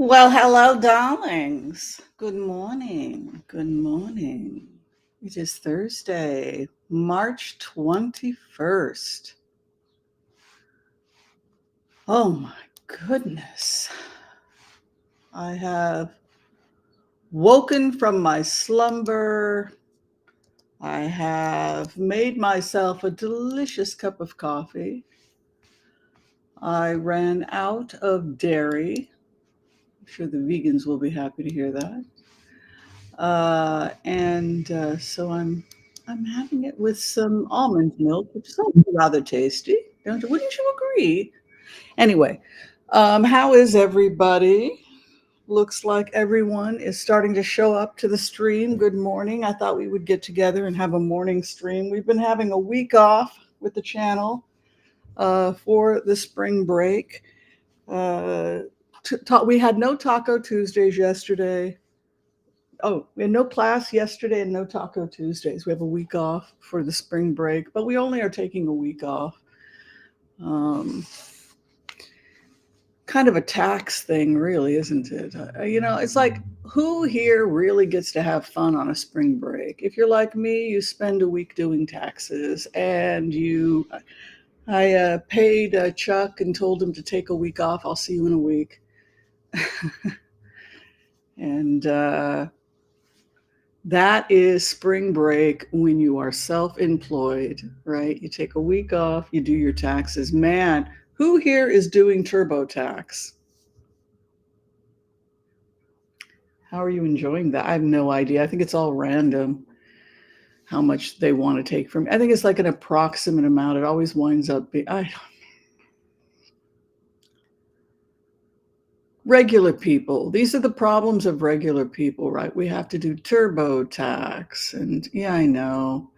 Well, hello, darlings. Good morning. Good morning. It is Thursday, March 21st. Oh my goodness. I have woken from my slumber. I have made myself a delicious cup of coffee. I ran out of dairy. I'm sure the vegans will be happy to hear that. And so I'm having it with some almond milk, which is also rather tasty. Don't you? Wouldn't you agree? Anyway, how is everybody? Looks like everyone is starting to show up to the stream. Good morning. I thought we would get together and have a morning stream. We've been having a week off with the channel for the spring break. We had no Taco Tuesdays yesterday. Oh, we had no class yesterday and no Taco Tuesdays. We have a week off for the spring break, but we only are taking a week off. Kind of a tax thing, really, isn't it? It's like, who here really gets to have fun on a spring break? If you're like me, you spend a week doing taxes, and I paid Chuck and told him to take a week off. I'll see you in a week. And that is spring break when you are self-employed, right? You take a week off, you do your taxes. Man, who here is doing TurboTax? How are you enjoying that? I have no idea. I think it's all random how much they want to take from me. I think it's like an approximate amount. It always winds up being, regular people. These are the problems of regular people, right? We have to do TurboTax. And yeah, I know.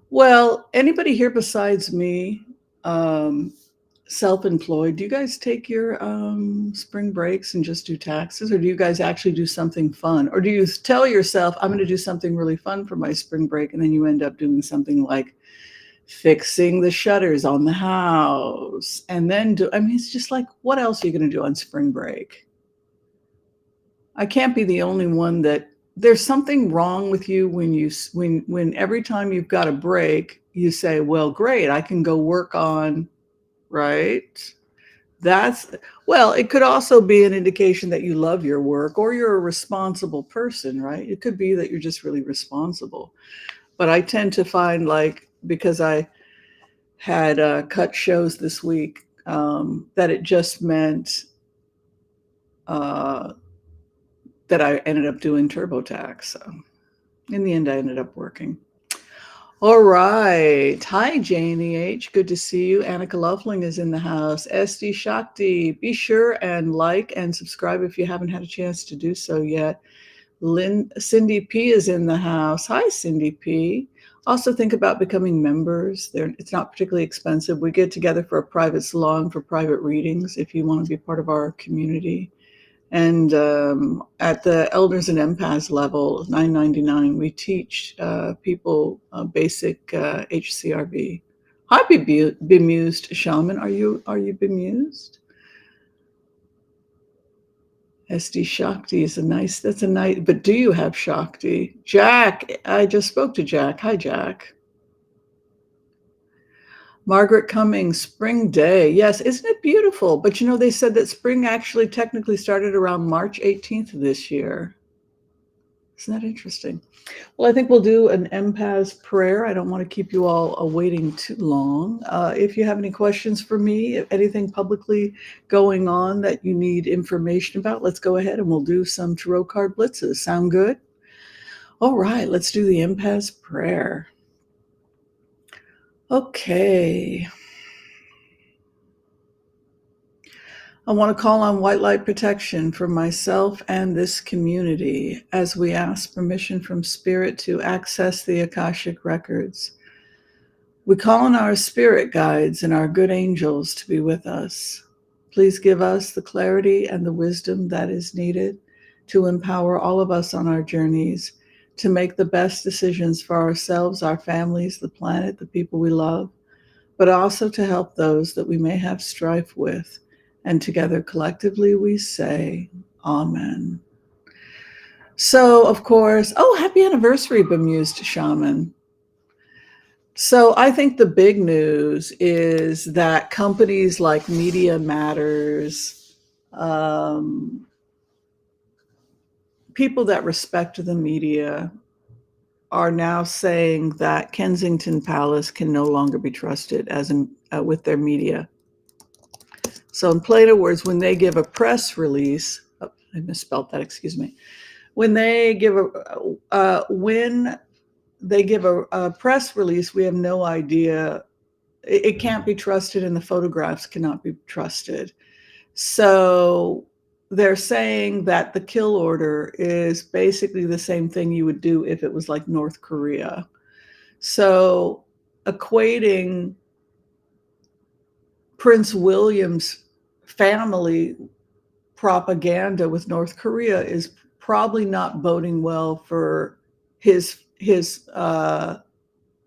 Well, anybody here besides me, self-employed, do you guys take your spring breaks and just do taxes? Or do you guys actually do something fun? Or do you tell yourself, I'm going to do something really fun for my spring break, and then you end up doing something like fixing the shutters on the house? And then it's just like, what else are you going to do on spring break? I can't be the only one that there's something wrong with you when every time you've got a break, you say, well, great, I can go work on, right? Well, it could also be an indication that you love your work or you're a responsible person, right? It could be that you're just really responsible. But I tend to find, like, because I had cut shows this week, that it just meant that I ended up doing TurboTax. So in the end, I ended up working. All right. Hi, Janie H. Good to see you. Annika Loveling is in the house. SD Shakti. Be sure and like and subscribe if you haven't had a chance to do so yet. Cindy P is in the house. Hi, Cindy P. Also think about becoming members. It's not particularly expensive. We get together for a private salon for private readings if you want to be part of our community. And at the Elders and Empaths level, $9.99, we teach people basic HCRV. Hi, bemused shaman. Are you bemused? SD Shakti is that's a nice, but do you have Shakti? Jack, I just spoke to Jack. Hi, Jack. Margaret Cummings, spring day. Yes, isn't it beautiful? But they said that spring actually technically started around March 18th of this year. Isn't that interesting? Well, I think we'll do an empath prayer. I don't want to keep you all waiting too long. If you have any questions for me, if anything publicly going on that you need information about, let's go ahead and we'll do some tarot card blitzes. Sound good? All right, let's do the empath prayer. Okay. I want to call on white light protection for myself and this community as we ask permission from Spirit to access the Akashic records. We call on our spirit guides and our good angels to be with us. Please give us the clarity and the wisdom that is needed to empower all of us on our journeys to make the best decisions for ourselves, our families, the planet, the people we love, but also to help those that we may have strife with. And together, collectively, we say, Amen. So, of course, oh, happy anniversary, bemused shaman. So, I think the big news is that companies like Media Matters, um, people that respect the media, are now saying that Kensington Palace can no longer be trusted as in, with their media. So, in plain words, when they give a press release, oh, I misspelled that. Excuse me. When they give a press release, we have no idea. It can't be trusted, and the photographs cannot be trusted. So they're saying that the kill order is basically the same thing you would do if it was like North Korea. So equating Prince William's family propaganda with North Korea is probably not boding well for his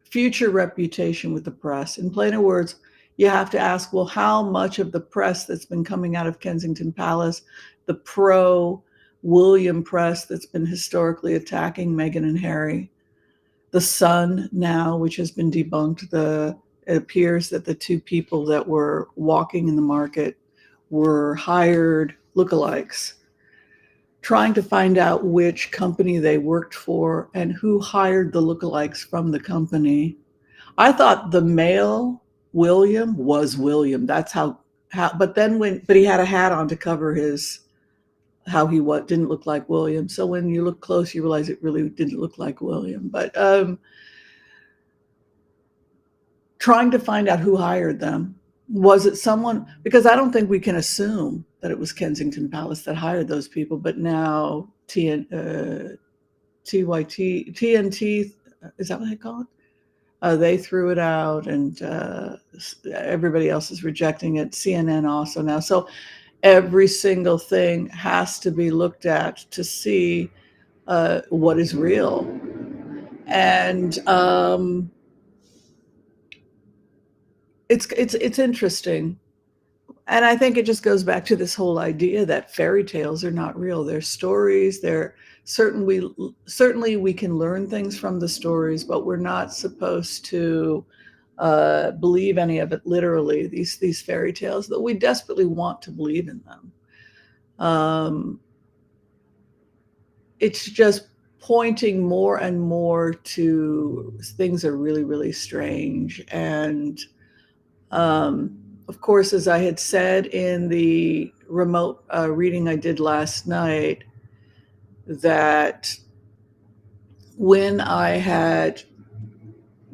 future reputation with the press. In plainer words, you have to ask, well, how much of the press that's been coming out of Kensington Palace, the pro William press that's been historically attacking Meghan and Harry, the Sun now, which has been debunked, it appears that the two people that were walking in the market were hired lookalikes, trying to find out which company they worked for and who hired the lookalikes from the company. I thought the male William was William. That's how but then but he had a hat on to cover his how he what didn't look like William. So when you look close, you realize it really didn't look like William. But trying to find out who hired them. Was it someone? Because I don't think we can assume that it was Kensington Palace that hired those people. But now TYT, TNT, is that what they call it? They threw it out, and everybody else is rejecting it. CNN also now. So every single thing has to be looked at to see what is real. And it's interesting. And I think it just goes back to this whole idea that fairy tales are not real. They're stories. They're certainly we can learn things from the stories, but we're not supposed to believe any of it literally. These fairy tales, though we desperately want to believe in them. It's just pointing more and more to things are really, really strange. And of course, as I had said in the remote reading I did last night, that when I had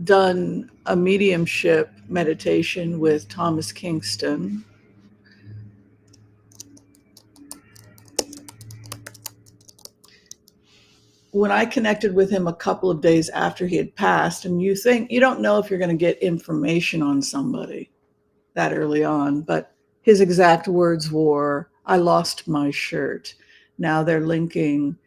done a mediumship meditation with Thomas Kingston, when I connected with him a couple of days after he had passed, and you don't know if you're going to get information on somebody that early on, but his exact words were, "I lost my shirt." Now they're linking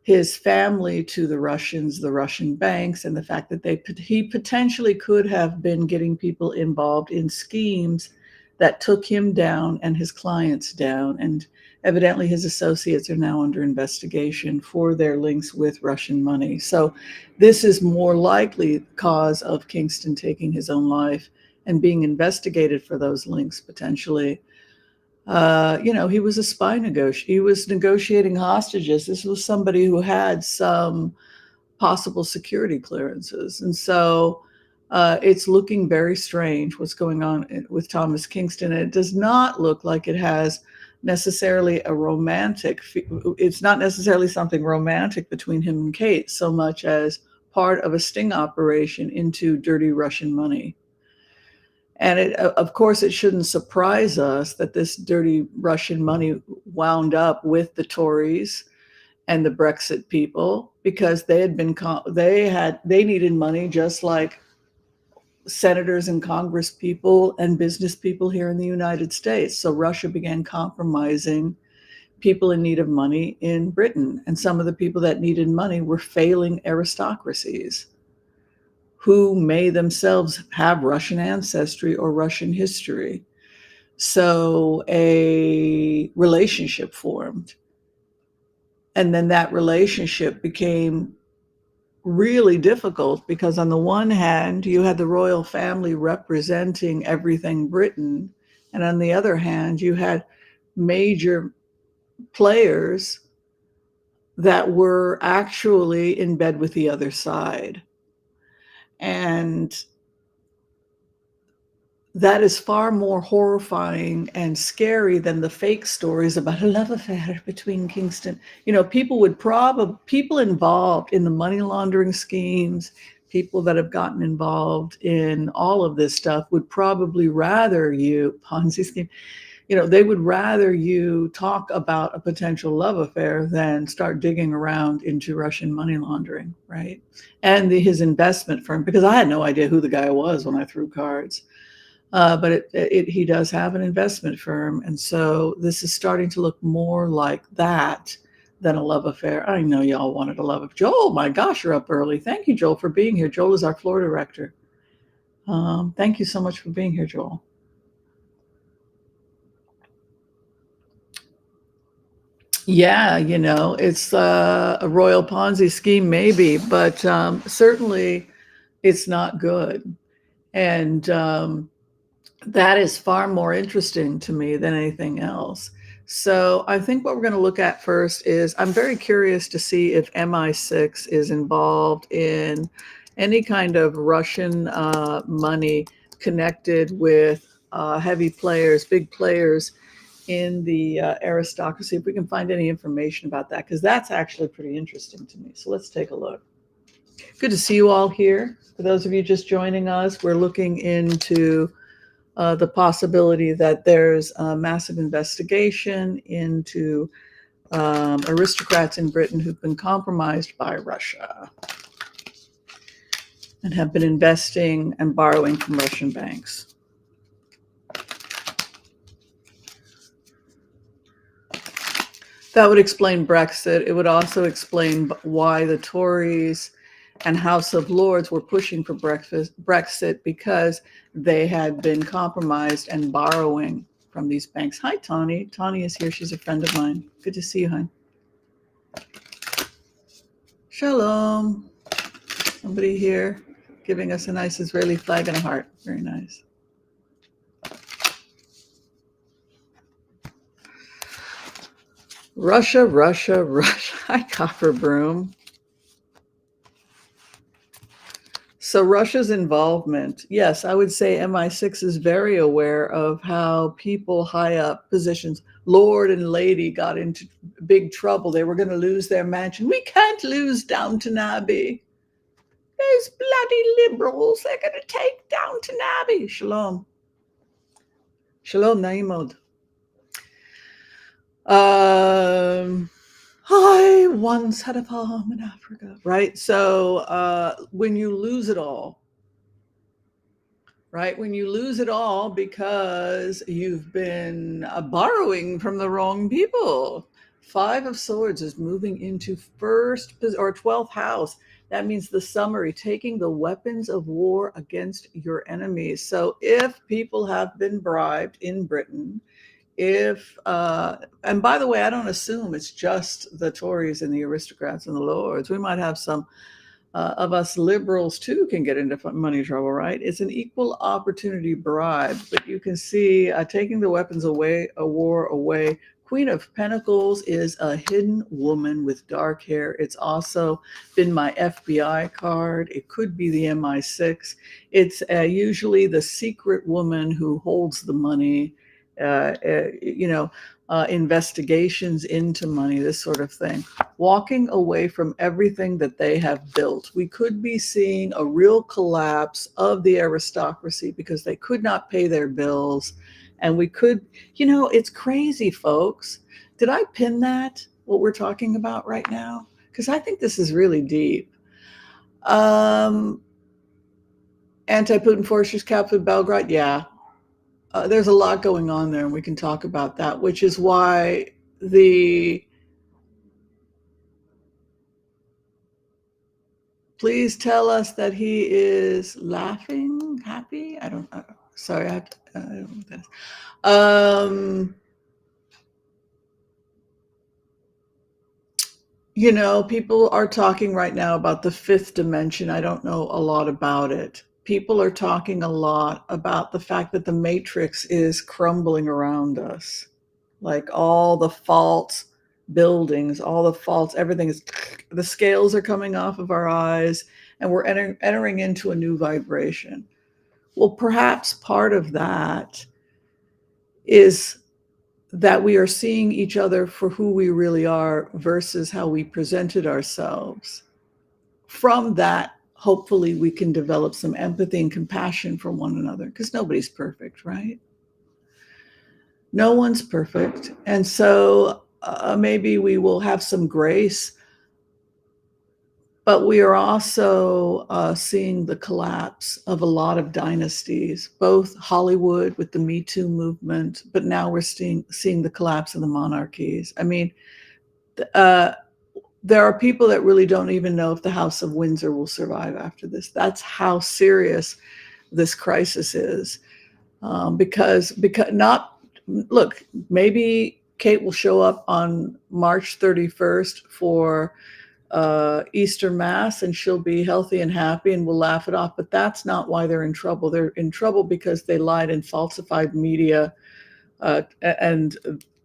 his family to the Russians, the Russian banks, and the fact that he potentially could have been getting people involved in schemes that took him down and his clients down. And evidently his associates are now under investigation for their links with Russian money. So this is more likely the cause of Kingston taking his own life and being investigated for those links potentially. He was a spy negotiator. He was negotiating hostages. This was somebody who had some possible security clearances. And so it's looking very strange what's going on with Thomas Kingston. And it does not look like it has necessarily it's not necessarily something romantic between him and Kate so much as part of a sting operation into dirty Russian money. And of course, it shouldn't surprise us that this dirty Russian money wound up with the Tories and the Brexit people, because they needed money just like senators and Congress people and business people here in the United States. So Russia began compromising people in need of money in Britain. And some of the people that needed money were failing aristocracies who may themselves have Russian ancestry or Russian history. So a relationship formed. And then that relationship became really difficult because on the one hand, you had the royal family representing everything Britain. And on the other hand, you had major players that were actually in bed with the other side. And that is far more horrifying and scary than the fake stories about a love affair between Kingston. You know, people involved in the money laundering schemes, people that have gotten involved in all of this stuff would probably rather you, Ponzi scheme, you know, they would rather you talk about a potential love affair than start digging around into Russian money laundering, right? And his investment firm, because I had no idea who the guy was when I threw cards. But he does have an investment firm. And so this is starting to look more like that than a love affair. I know y'all wanted a love affair. Joel, my gosh, you're up early. Thank you, Joel, for being here. Joel is our floor director. Thank you so much for being here, Joel. Yeah, you know, it's a royal Ponzi scheme, maybe, but certainly it's not good. And that is far more interesting to me than anything else. So I think what we're going to look at first is I'm very curious to see if MI6 is involved in any kind of Russian money connected with heavy players, big players in the aristocracy, if we can find any information about that, because that's actually pretty interesting to me. So let's take a look. Good to see you all here. For those of you just joining us, we're looking into the possibility that there's a massive investigation into aristocrats in Britain who've been compromised by Russia and have been investing and borrowing from Russian banks. That would explain Brexit. It would also explain why the Tories and House of Lords were pushing for Brexit, because they had been compromised and borrowing from these banks. Hi, Tawny. Tawny is here. She's a friend of mine. Good to see you, hon. Shalom. Somebody here giving us a nice Israeli flag and a heart. Very nice. Russia, Russia, Russia. Hi, Copper Broom. So Russia's involvement, yes, I would say MI6 is very aware of how people high up positions, Lord and Lady, got into big trouble. They were going to lose their mansion. We can't lose Downton Abbey. Those bloody liberals, they're going to take Downton Abbey. Shalom. Shalom, Naimod. I once had a farm in Africa, right? So when you lose it all, right? When you lose it all because you've been borrowing from the wrong people. 5 of Swords is moving into first or 12th house. That means the summary, taking the weapons of war against your enemies. So if people have been bribed in Britain, and by the way, I don't assume it's just the Tories and the aristocrats and the lords. We might have some of us liberals too can get into money trouble, right? It's an equal opportunity bribe, but you can see taking the weapons away, a war away. Queen of Pentacles is a hidden woman with dark hair. It's also been my FBI card. It could be the MI6. It's usually the secret woman who holds the money, investigations into money, this sort of thing. Walking away from everything that they have built. We could be seeing a real collapse of the aristocracy because they could not pay their bills. And we could, it's crazy, folks. Did I pin that, what we're talking about right now? Because I think this is really deep. Anti-Putin forces captured Belgrade. Yeah. There's a lot going on there, and we can talk about that, which is why please tell us that he is laughing, happy. I don't know. Sorry, I don't know what that is. People are talking right now about the fifth dimension. I don't know a lot about it. People are talking a lot about the fact that the matrix is crumbling around us. Like all the false buildings, all the false, everything is, the scales are coming off of our eyes, and we're entering into a new vibration. Well, perhaps part of that is that we are seeing each other for who we really are versus how we presented ourselves. From that, hopefully, we can develop some empathy and compassion for one another, because nobody's perfect, right? No one's perfect. And so maybe we will have some grace, but we are also seeing the collapse of a lot of dynasties, both Hollywood with the Me Too movement, but now we're seeing the collapse of the monarchies. I mean, uh, there are people that really don't even know if the House of Windsor will survive after this. That's how serious this crisis is. Because not, look, maybe Kate will show up on March 31st for Easter Mass, and she'll be healthy and happy and we'll laugh it off. But that's not why they're in trouble. They're in trouble because they lied and falsified media, and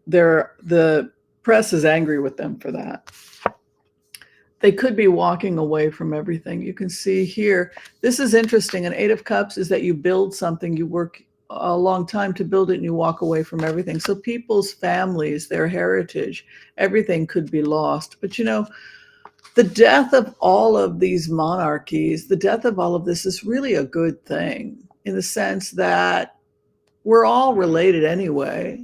the press is angry with them for that. They could be walking away from everything. You can see here, this is interesting. An Eight of Cups is that you build something, you work a long time to build it, and you walk away from everything. So people's families, their heritage, everything could be lost. But the death of all of these monarchies, the death of all of this is really a good thing, in the sense that we're all related anyway.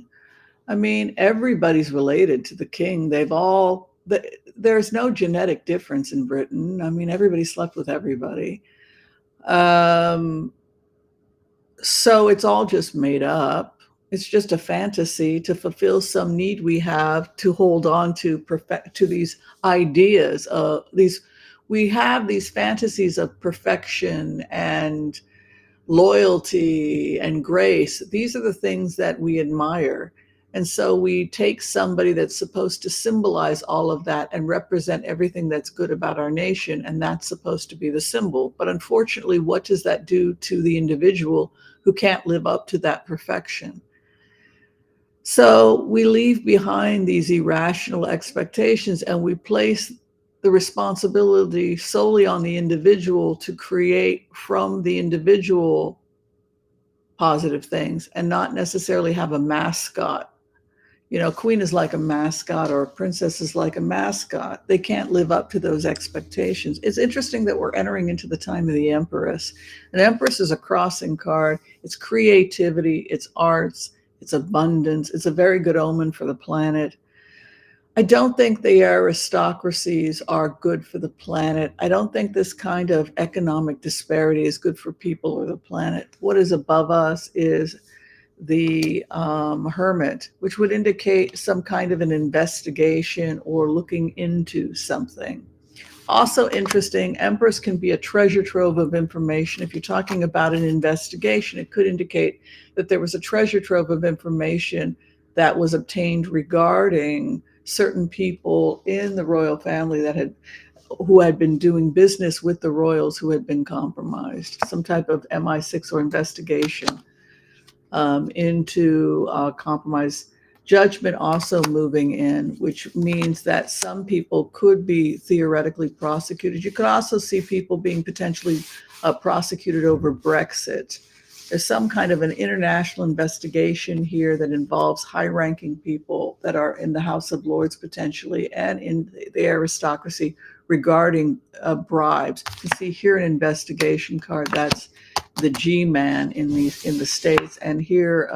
I mean, everybody's related to the king. There's no genetic difference in Britain. I mean, everybody slept with everybody. So it's all just made up. It's just a fantasy to fulfill some need we have to hold on to these ideas of these. We have these fantasies of perfection and loyalty and grace. These are the things that we admire. And so we take somebody that's supposed to symbolize all of that and represent everything that's good about our nation, and that's supposed to be the symbol. But unfortunately, what does that do to the individual who can't live up to that perfection? So we leave behind these irrational expectations, and we place the responsibility solely on the individual to create from the individual positive things, and not necessarily have a mascot. Queen is like a mascot, or a princess is like a mascot. They can't live up to those expectations. It's interesting that we're entering into the time of the Empress. An Empress is a crossing card. It's creativity, it's arts, it's abundance. It's a very good omen for the planet. I don't think the aristocracies are good for the planet. I don't think this kind of economic disparity is good for people or the planet. What is above us is the Hermit, which would indicate some kind of an investigation or looking into something. Also interesting, Empress can be a treasure trove of information. If you're talking about an investigation, it could indicate that there was a treasure trove of information that was obtained regarding certain people in the royal family who had been doing business with the royals who had been compromised. Some type of MI6 or investigation into compromise. Judgment also moving in, which means that some people could be theoretically prosecuted. You could also see people being potentially prosecuted over Brexit. There's some kind of an international investigation here that involves high-ranking people that are in the House of Lords potentially, and in the aristocracy, regarding bribes. You see here an investigation card. That's the G-man in the States, and here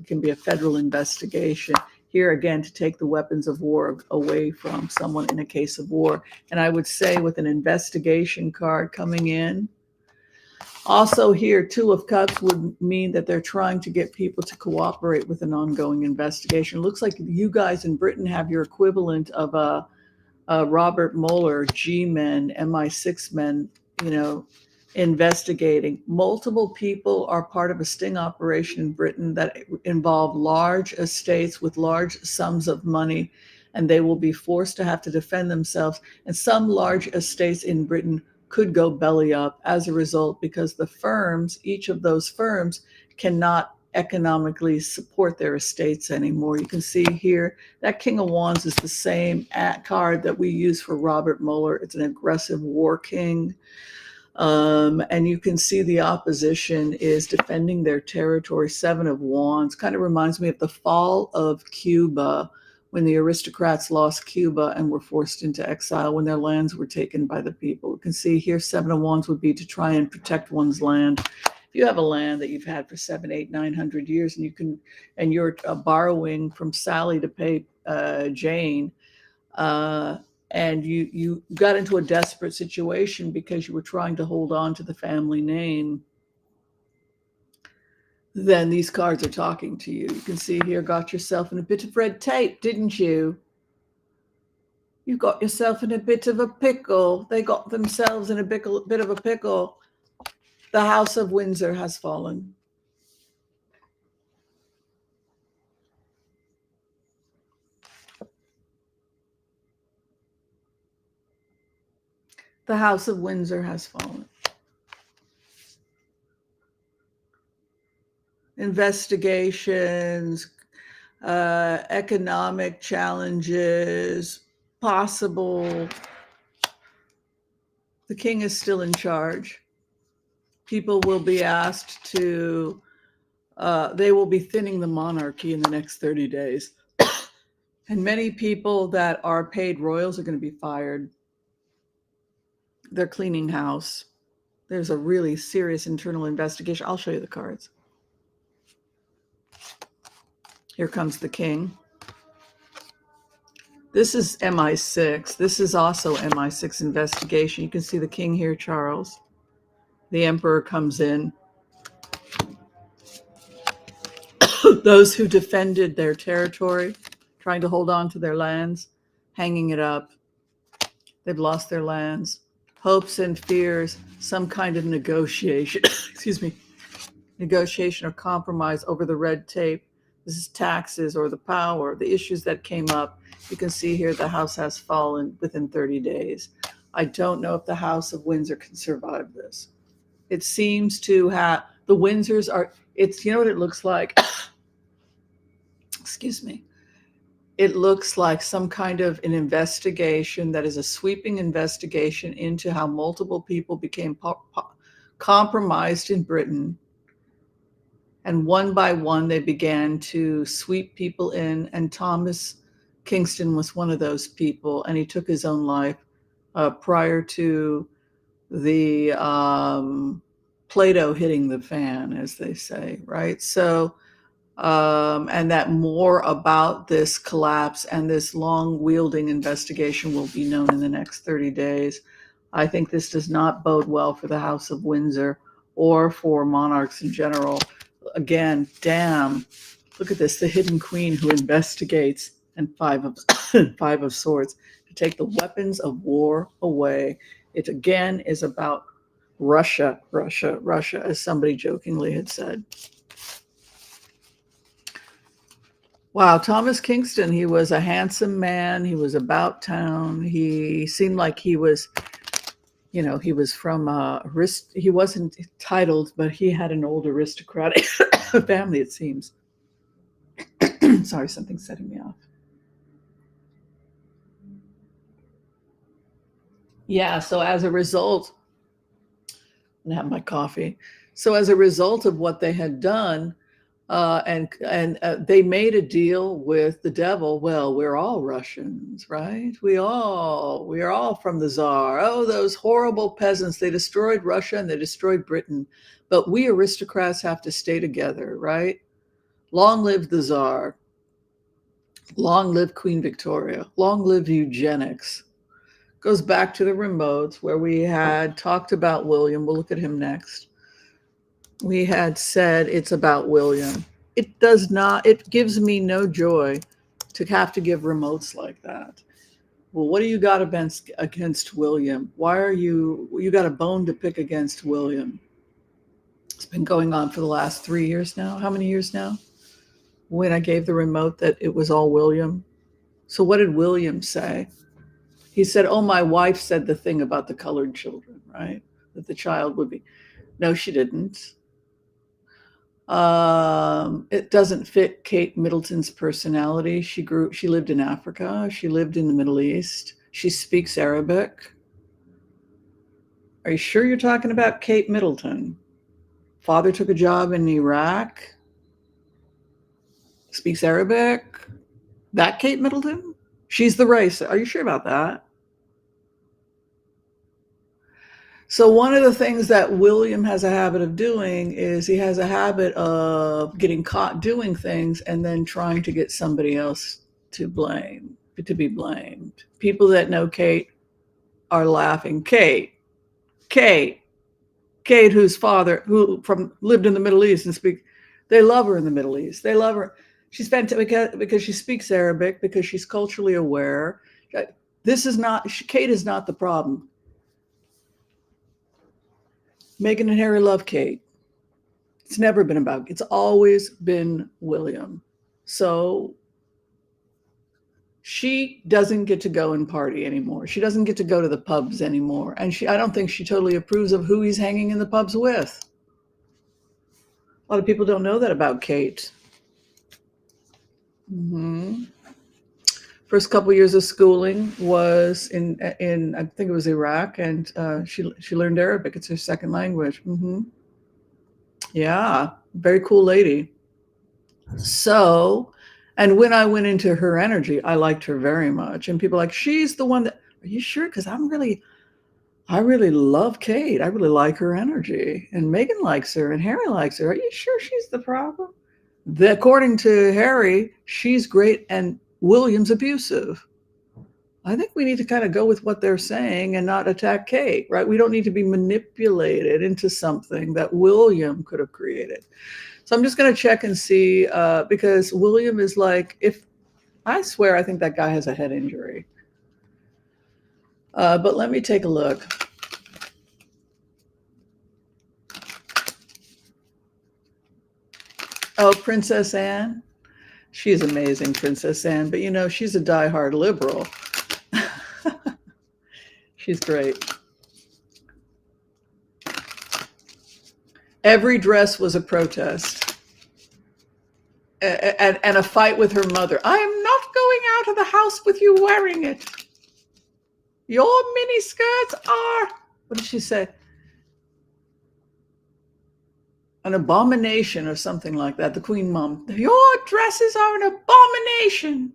can be a federal investigation. Here again, to take the weapons of war away from someone in a case of war. And I would say, with an investigation card coming in, also here, Two of Cups would mean that they're trying to get people to cooperate with an ongoing investigation. It looks like you guys in Britain have your equivalent of a Robert Mueller, G-men, MI6 men, investigating. Multiple people are part of a sting operation in Britain that involve large estates with large sums of money. and they will be forced to have to defend themselves. And some large estates in Britain could go belly up as a result, because the firms, each of those firms, cannot economically support their estates anymore. You can see here that King of Wands is the same card that we use for Robert Mueller. It's an aggressive war king. And you can see the opposition is defending their territory. Seven of Wands kind of reminds me of the fall of Cuba, when the aristocrats lost Cuba and were forced into exile when their lands were taken by the people. You can see here, Seven of Wands would be to try and protect one's land. If you have a land that you've had for 700, 800, 900 years, and you're borrowing from Sally to pay Jane, and you got into a desperate situation because you were trying to hold on to the family name, then these cards are talking to you. You can see here, got yourself in a bit of red tape, didn't you? You got yourself in a bit of a pickle. They got themselves in a bit of a pickle. The House of Windsor has fallen. The House of Windsor has fallen. Investigations, economic challenges, possible. The king is still in charge. People will be asked to, they will be thinning the monarchy in the next 30 days. And many people that are paid royals are going to be fired. They're cleaning house. There's a really serious internal investigation. I'll show you the cards. Here comes the king. This is MI6. This is also MI6 investigation. You can see the king here, Charles. The emperor comes in. Those who defended their territory, trying to hold on to their lands, hanging it up. They've lost their lands. Hopes and fears, some kind of negotiation, excuse me, negotiation or compromise over the red tape. This is taxes or the power, the issues that came up. You can see here the house has fallen within 30 days. I don't know if the House of Windsor can survive this. It seems to have, the Windsors are, it's, you know what it looks like? Excuse me. It looks like some kind of an investigation that is a sweeping investigation into how multiple people became compromised in Britain. And one by one, they began to sweep people in. And Thomas Kingston was one of those people. And he took his own life prior to the Plato hitting the fan, as they say, right? So, and that more about this collapse and this long-wielding investigation will be known in the next 30 days. I think this does not bode well for the House of Windsor or for monarchs in general. Again, damn, look at this, the hidden queen who investigates, and five of swords, to take the weapons of war away. It again is about Russia, as somebody jokingly had said. Wow, Thomas Kingston, he was a handsome man. He was about town. He seemed like he was, you know, he was from, he wasn't titled, but he had an old aristocratic family, it seems. Sorry, something's setting me off. Yeah, so as a result, I'm gonna have my coffee. So as a result of what they had done, and they made a deal with the devil. Well, we're all Russians, right? We are all from the Tsar. Oh, those horrible peasants! They destroyed Russia and they destroyed Britain, but we aristocrats have to stay together, right? Long live the Tsar. Long live Queen Victoria. Long live eugenics. Goes back to the remotes where we had talked about William. We'll look at him next. We had said it's about William. It does not, it gives me no joy to have to give remotes like that. Well, what do you got against William? Why are you got a bone to pick against William? It's been going on for the last 3 years now. How many years now? When I gave the remote that it was all William. So what did William say? He said, oh, my wife said the thing about the colored children, right? That the child would be. No, she didn't. It doesn't fit Kate Middleton's personality. She lived in Africa. She lived in the Middle East. She speaks Arabic. Are you sure you're talking about Kate Middleton? Father took a job in Iraq. Speaks Arabic. That Kate Middleton? She's the race. Are you sure about that? So one of the things that William has a habit of doing is he has a habit of getting caught doing things and then trying to get somebody else to be blamed. People that know Kate are laughing. Kate, whose father, lived in the Middle East and they love her in the Middle East. They love her. She's fantastic because she speaks Arabic, because she's culturally aware. Kate is not the problem. Meghan and Harry love Kate. It's never been about, it's always been William. So she doesn't get to go and party anymore. She doesn't get to go to the pubs anymore. And I don't think she totally approves of who he's hanging in the pubs with. A lot of people don't know that about Kate. First couple years of schooling was in I think it was Iraq, and she learned Arabic. It's her second language. Yeah, very cool lady. So, and when I went into her energy, I liked her very much. And people are like, she's the one that. Are you sure? Because I really love Kate. I really like her energy, and Meghan likes her, and Harry likes her. Are you sure she's the problem? According to Harry, she's great, and William's abusive. I think we need to kind of go with what they're saying and not attack Kate, right? We don't need to be manipulated into something that William could have created. So I'm just going to check and see, because William is like, I swear, I think that guy has a head injury. But let me take a look. Oh, Princess Anne. She's amazing, Princess Anne. But, she's a diehard liberal. She's great. Every dress was a protest. And a fight with her mother. I am not going out of the house with you wearing it. Your mini skirts are, what did she say? An abomination or something like that. The Queen Mom. Your dresses are an abomination.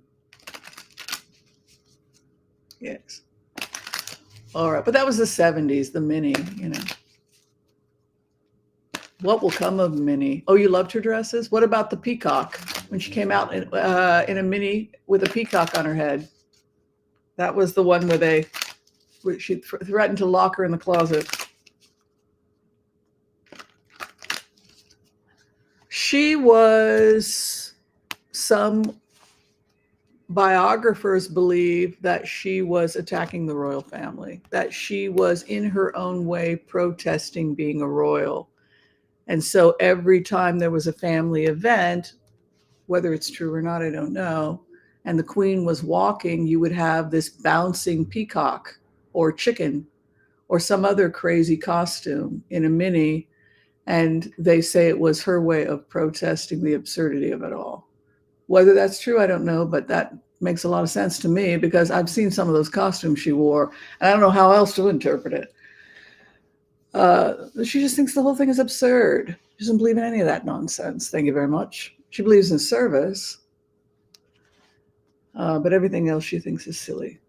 Yes. All right. But that was the 70s, the mini, What will come of Minnie? Oh, you loved her dresses? What about the peacock? When she came out in a mini with a peacock on her head. That was the one where she threatened to lock her in the closet. She was, some biographers believe that she was attacking the royal family, that she was in her own way protesting being a royal. And so every time there was a family event, whether it's true or not, I don't know, and the Queen was walking, you would have this bouncing peacock or chicken or some other crazy costume in a mini. And they say it was her way of protesting the absurdity of it all. Whether that's true, I don't know, but that makes a lot of sense to me because I've seen some of those costumes she wore, and I don't know how else to interpret it. She just thinks the whole thing is absurd. She doesn't believe in any of that nonsense. Thank you very much. She believes in service, but everything else she thinks is silly.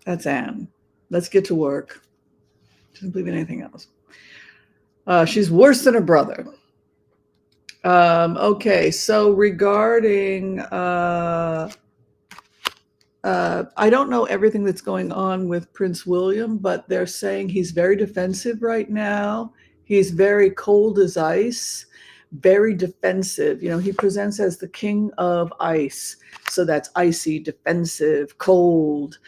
That's Anne. Let's get to work. She doesn't believe in anything else. She's worse than her brother. Okay, so regarding, I don't know everything that's going on with Prince William, but they're saying he's very defensive right now. He's very cold as ice, very defensive. He presents as the king of ice. So that's icy, defensive, cold.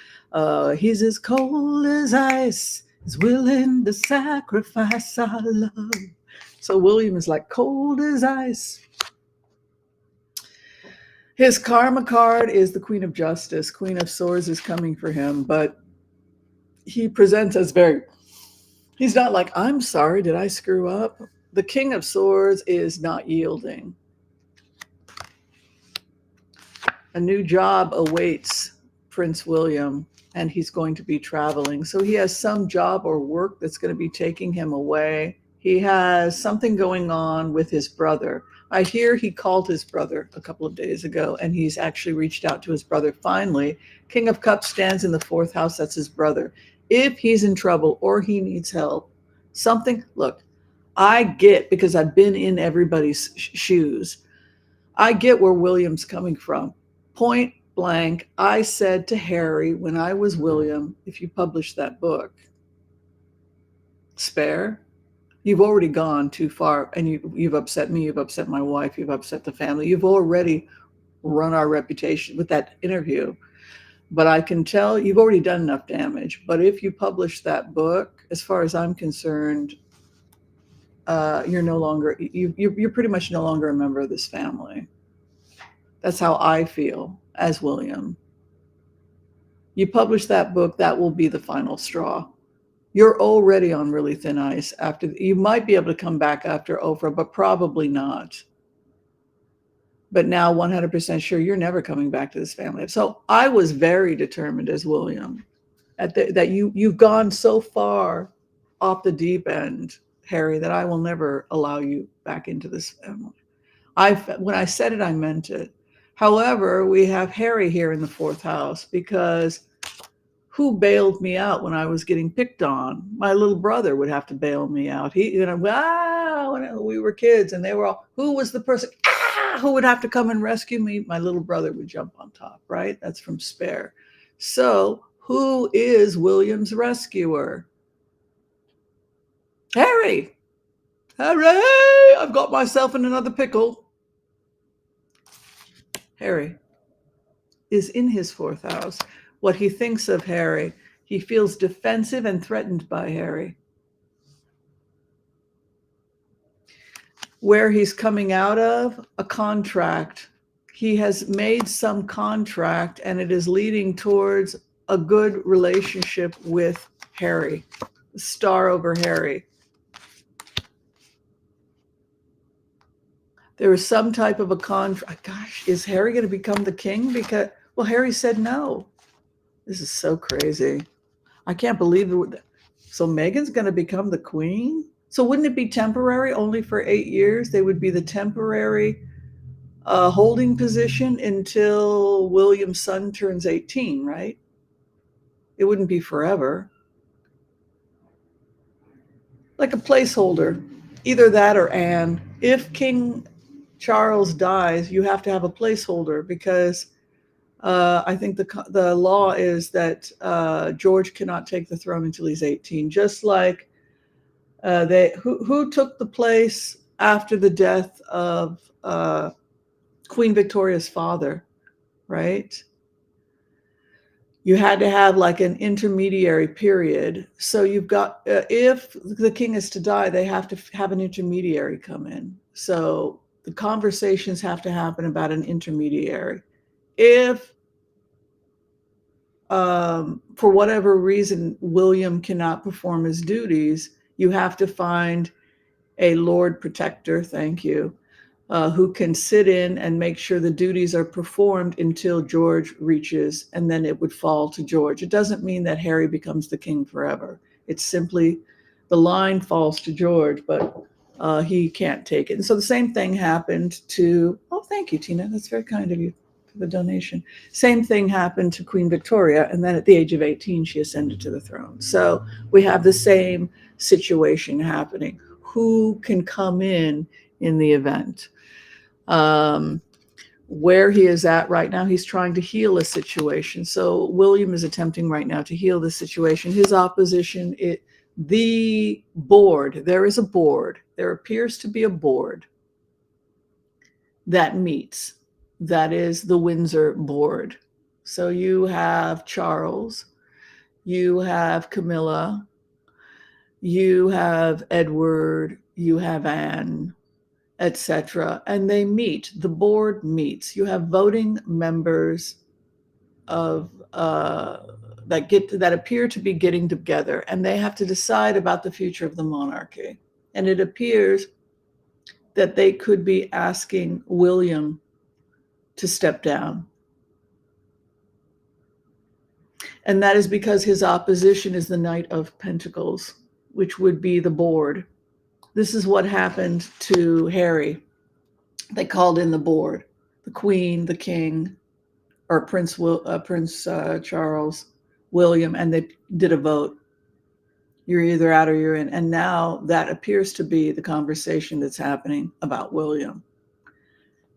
He's as cold as ice. He's willing to sacrifice our love. So William is like cold as ice. His karma card is the Queen of Justice. Queen of Swords is coming for him, but he presents as very, he's not like, I'm sorry, did I screw up? The King of Swords is not yielding. A new job awaits Prince William, and he's going to be traveling. So he has some job or work that's going to be taking him away. He has something going on with his brother. I hear he called his brother a couple of days ago, and he's actually reached out to his brother finally. King of Cups stands in the fourth house. That's his brother. If he's in trouble or he needs help, something, look, I get, because I've been in everybody's shoes, I get where William's coming from. Point blank, I said to Harry when I was William, if you publish that book, Spare, you've already gone too far, and you've upset me, you've upset my wife, you've upset the family, you've already run our reputation with that interview. But I can tell you've already done enough damage. But if you publish that book, as far as I'm concerned, you're no longer, you're pretty much no longer a member of this family. That's how I feel as William. You publish that book, that will be the final straw. You're already on really thin ice. After, you might be able to come back after Oprah, but probably not. But now 100% sure you're never coming back to this family. So I was very determined as William that you've gone so far off the deep end, Harry, that I will never allow you back into this family. When I said it, I meant it. However, we have Harry here in the fourth house because who bailed me out when I was getting picked on? My little brother would have to bail me out. Wow, when we were kids and they were all, who was the person who would have to come and rescue me? My little brother would jump on top, right? That's from Spare. So who is William's rescuer? Harry. Harry, I've got myself in another pickle. Harry is in his fourth house. What he thinks of Harry, he feels defensive and threatened by Harry. Where he's coming out of, a contract. He has made some contract and it is leading towards a good relationship with Harry. Star over Harry. There is some type of a contract. Gosh, is Harry going to become the king? Because, well, Harry said no. This is so crazy. I can't believe it. So Meghan's going to become the queen? So wouldn't it be temporary only for 8 years? They would be the temporary holding position until William's son turns 18, right? It wouldn't be forever. Like a placeholder. Either that or Anne. If King Charles dies, you have to have a placeholder because I think the law is that George cannot take the throne until he's 18. Just like who took the place after the death of Queen Victoria's father, right? You had to have like an intermediary period. So you've got, if the king is to die, they have to have an intermediary come in. So the conversations have to happen about an intermediary. If for whatever reason, William cannot perform his duties, you have to find a Lord Protector, thank you, who can sit in and make sure the duties are performed until George reaches, and then it would fall to George. It doesn't mean that Harry becomes the king forever. It's simply the line falls to George, but he can't take it. And so the same thing happened to, oh, thank you, Tina. That's very kind of you for the donation. Same thing happened to Queen Victoria, and then at the age of 18, she ascended to the throne. So we have the same situation happening. Who can come in the event? Where he is at right now, he's trying to heal a situation. So William is attempting right now to heal the situation. His opposition, the board, there is a board. There appears to be a board that meets. That is the Windsor board. So you have Charles, you have Camilla, you have Edward, you have Anne, etc. And they meet. The board meets. You have voting members of that appear to be getting together, and they have to decide about the future of the monarchy. And it appears that they could be asking William to step down. And that is because his opposition is the Knight of Pentacles, which would be the board. This is what happened to Harry. They called in the board, the Queen, the King, or Prince Charles, William, and they did a vote. You're either out or you're in. And now that appears to be the conversation that's happening about William.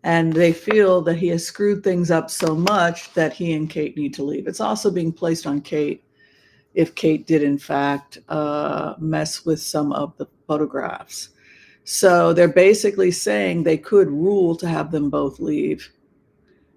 And they feel that he has screwed things up so much that he and Kate need to leave. It's also being placed on Kate if Kate did, in fact, mess with some of the photographs. So they're basically saying they could rule to have them both leave.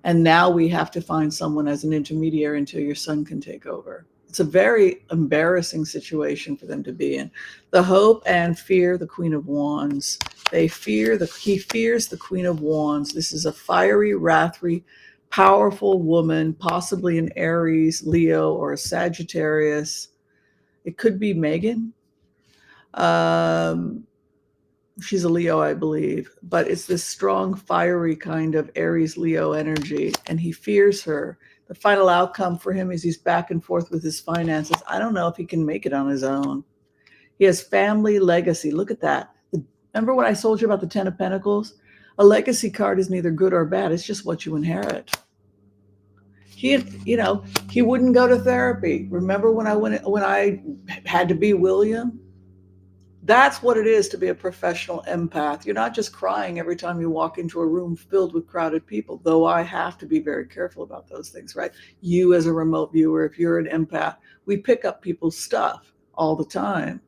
And now we have to find someone as an intermediary until your son can take over. It's a very embarrassing situation for them to be in. The hope and fear, the Queen of Wands. He fears the Queen of Wands. This is a fiery, wrathful, powerful woman, possibly an Aries, Leo, or a Sagittarius. It could be Megan. She's a Leo, I believe, but it's this strong, fiery kind of Aries Leo energy, and he fears her. The final outcome for him is he's back and forth with his finances. I don't know if he can make it on his own. He has family legacy. Look at that. Remember what I told you about the Ten of Pentacles? A legacy card is neither good or bad. It's just what you inherit. He wouldn't go to therapy. Remember when I had to be William? That's what it is to be a professional empath. You're not just crying every time you walk into a room filled with crowded people, though I have to be very careful about those things, right? You as a remote viewer, if you're an empath, we pick up people's stuff all the time.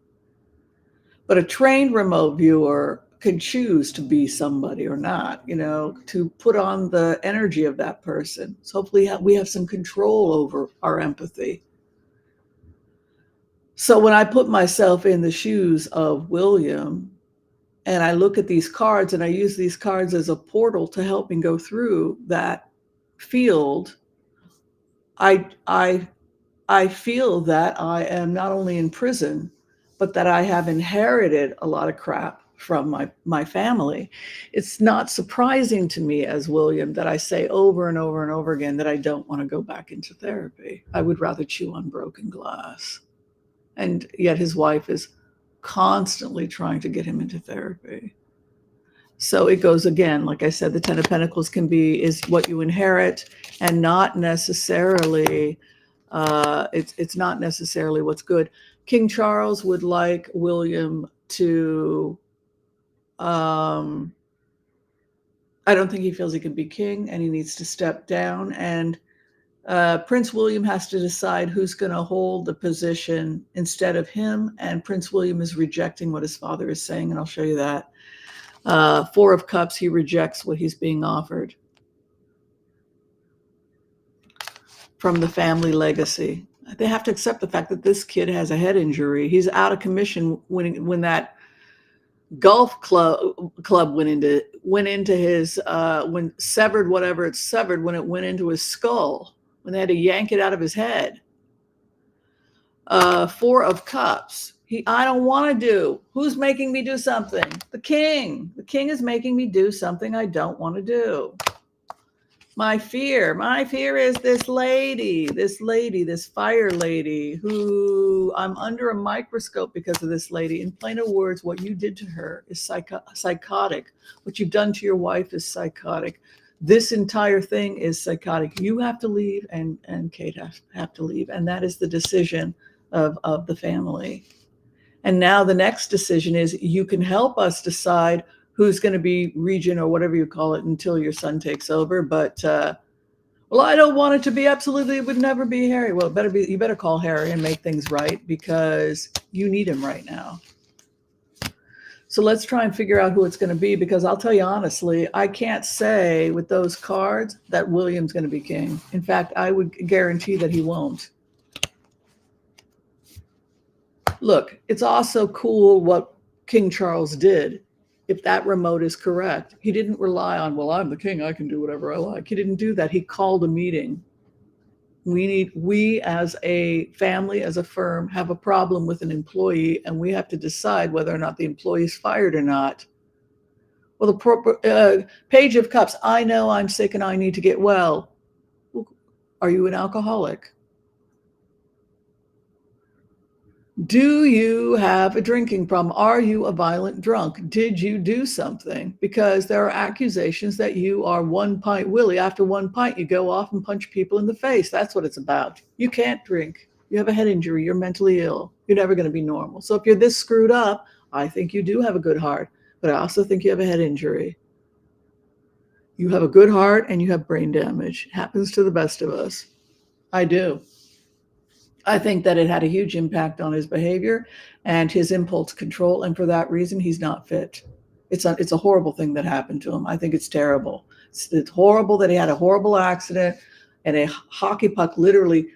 But a trained remote viewer can choose to be somebody or not, to put on the energy of that person. So hopefully we have some control over our empathy. So when I put myself in the shoes of William and I look at these cards and I use these cards as a portal to help me go through that field, I feel that I am not only in prison, but that I have inherited a lot of crap from my family. It's not surprising to me as William that I say over and over and over again that I don't want to go back into therapy. I would rather chew on broken glass. And yet his wife is constantly trying to get him into therapy. So it goes again, like I said, the Ten of Pentacles is what you inherit and not necessarily, it's not necessarily what's good. King Charles would like William to, I don't think he feels he can be king and he needs to step down. And Prince William has to decide who's going to hold the position instead of him. And Prince William is rejecting what his father is saying. And I'll show you that. Four of Cups, he rejects what he's being offered from the family legacy. They have to accept the fact that this kid has a head injury. He's out of commission when that golf club went into his, when severed whatever it severed, when it went into his skull. When they had to yank it out of his head. Four of Cups. I don't want to do. Who's making me do something? The king. The king is making me do something I don't want to do. My fear is this lady, this fire lady who I'm under a microscope because of this lady. In plainer words, what you did to her is psychotic. What you've done to your wife is psychotic. This entire thing is psychotic. You have to leave and Kate have to leave. And that is the decision of the family. And now the next decision is you can help us decide who's going to be regent or whatever you call it until your son takes over. But, well, I don't want it to be absolutely, it would never be Harry. Well, you better call Harry and make things right because you need him right now. So let's try and figure out who it's going to be, because I'll tell you honestly, I can't say with those cards that William's going to be king. In fact, I would guarantee that he won't. Look, it's also cool what King Charles did. if that remote is correct. He didn't rely on, well, I'm the king, I can do whatever I like. He didn't do that. He called a meeting. We as a family, as a firm, have a problem with an employee, and we have to decide whether or not the employee is fired or not. Well, the Page of Cups, I know I'm sick and I need to get well. Are you an alcoholic? Do you have a drinking problem? Are you a violent drunk? Did you do something? Because there are accusations that you are one pint Willie. After one pint, you go off and punch people in the face. That's what it's about. You can't drink. You have a head injury. You're mentally ill. You're never going to be normal. So if you're this screwed up, I think you do have a good heart, but I also think you have a head injury. You have a good heart and you have brain damage. It happens to the best of us. I do. I think that it had a huge impact on his behavior and his impulse control. And for that reason, he's not fit. It's a horrible thing that happened to him. I think it's terrible. It's horrible that he had a horrible accident and a hockey puck literally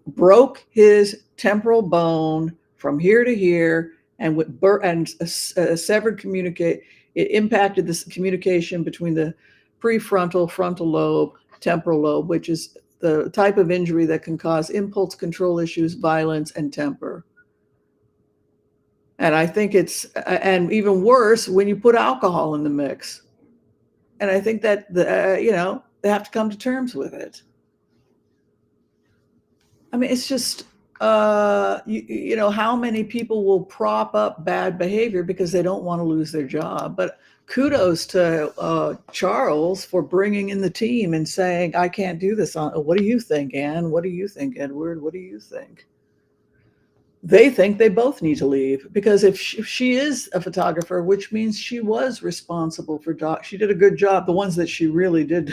broke his temporal bone from here to here and severed communicate. It impacted this communication between the prefrontal, frontal lobe, temporal lobe, which is the type of injury that can cause impulse control issues, violence, and temper. And I think and even worse when you put alcohol in the mix. And I think that, they have to come to terms with it. I mean, it's just, how many people will prop up bad behavior because they don't want to lose their job? But kudos to Charles for bringing in the team and saying, I can't do this. What do you think, Anne? What do you think, Edward? What do you think? They think they both need to leave because if she is a photographer, which means she was responsible for she did a good job. The ones that she really did.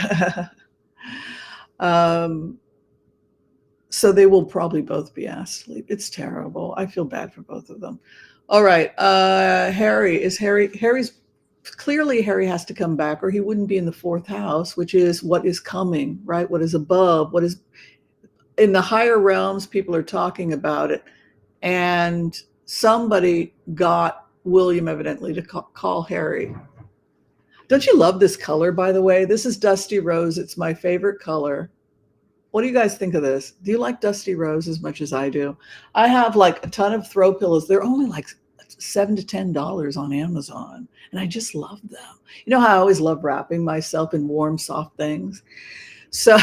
So they will probably both be asked to leave. It's terrible. I feel bad for both of them. All right. Harry's clearly Harry has to come back or he wouldn't be in the fourth house, which is what is coming, right? What is above, what is in the higher realms. People are talking about it. And somebody got William evidently to call Harry. Don't you love this color, by the way? This is Dusty Rose. It's my favorite color. What do you guys think of this? Do you like Dusty Rose as much as I do? I have like a ton of throw pillows. They're only like $7 to $10 on Amazon. And I just love them. You know how I always love wrapping myself in warm, soft things. So,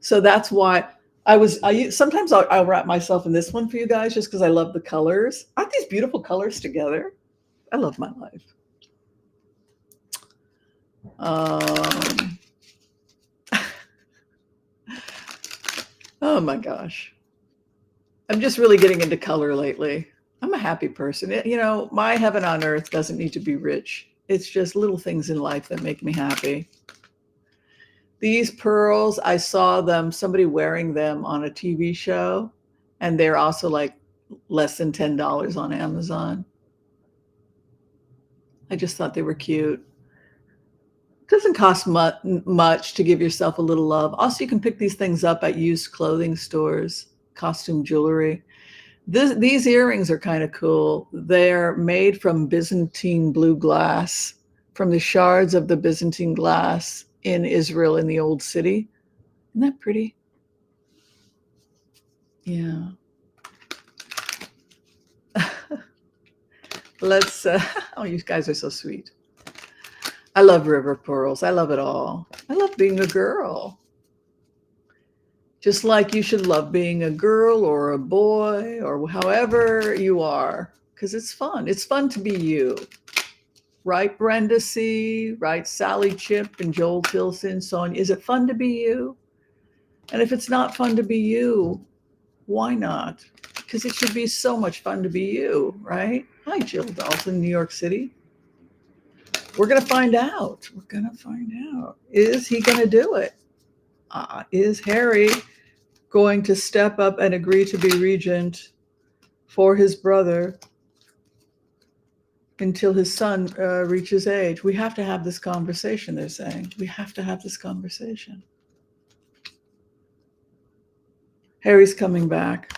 so that's why sometimes I'll wrap myself in this one for you guys just because I love the colors. Aren't these beautiful colors together? I love my life. Oh my gosh. I'm just really getting into color lately. I'm a happy person. My heaven on earth doesn't need to be rich. It's just little things in life that make me happy. These pearls, I saw somebody wearing them on a TV show, and they're also like less than $10 on Amazon. I just thought they were cute. It doesn't cost much to give yourself a little love. Also, you can pick these things up at used clothing stores, costume jewelry. These earrings are kind of cool. They're made from Byzantine blue glass, from the shards of the Byzantine glass in Israel in the old city. Isn't that pretty? Yeah. Oh, you guys are so sweet. I love river pearls. I love it all. I love being a girl. Just like you should love being a girl or a boy or however you are, because it's fun. It's fun to be you. Right, Brenda C., right, Sally Chip and Joel Tilson, Sonia. Is it fun to be you? And if it's not fun to be you, why not? Because it should be so much fun to be you, right? Hi, Jill Dalton, New York City. We're going to find out. We're going to find out. Is he going to do it? Is Harry going to step up and agree to be regent for his brother until his son reaches age? We have to have this conversation, they're saying. We have to have this conversation. Harry's coming back.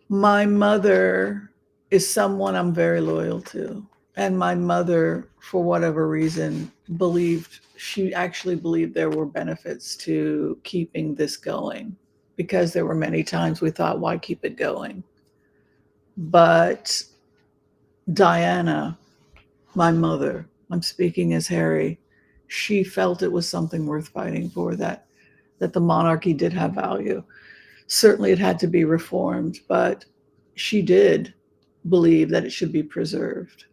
My mother is someone I'm very loyal to. And my mother, for whatever reason, she actually believed there were benefits to keeping this going, because there were many times we thought, why keep it going? But Diana, my mother, I'm speaking as Harry, she felt it was something worth fighting for, that the monarchy did have value. Certainly it had to be reformed, but she did believe that it should be preserved.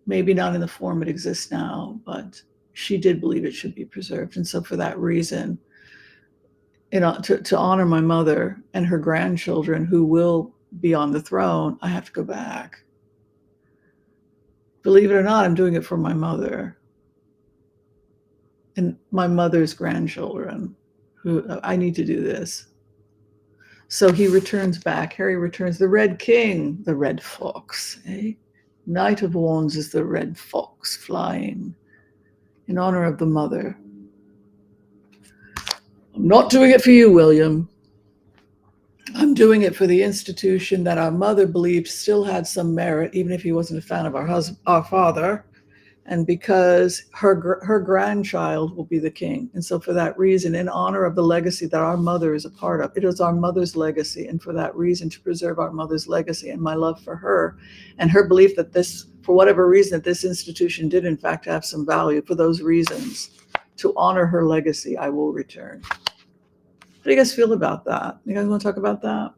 Maybe not in the form it exists now, but she did believe it should be preserved. And so for that reason, to honor my mother and her grandchildren who will be on the throne, I have to go back. Believe it or not, I'm doing it for my mother and my mother's grandchildren, who I need to do this. So he returns back. Harry returns. The Red King, the Red Fox, eh? Knight of Wands is the Red Fox flying in honor of the mother. I'm not doing it for you, William. I'm doing it for the institution that our mother believed still had some merit, even if he wasn't a fan of our father. And because her grandchild will be the king. And so for that reason, in honor of the legacy that our mother is a part of, it is our mother's legacy. And for that reason, to preserve our mother's legacy and my love for her and her belief that this, for whatever reason, that this institution did in fact have some value, for those reasons, to honor her legacy, I will return. How do you guys feel about that? You guys want to talk about that?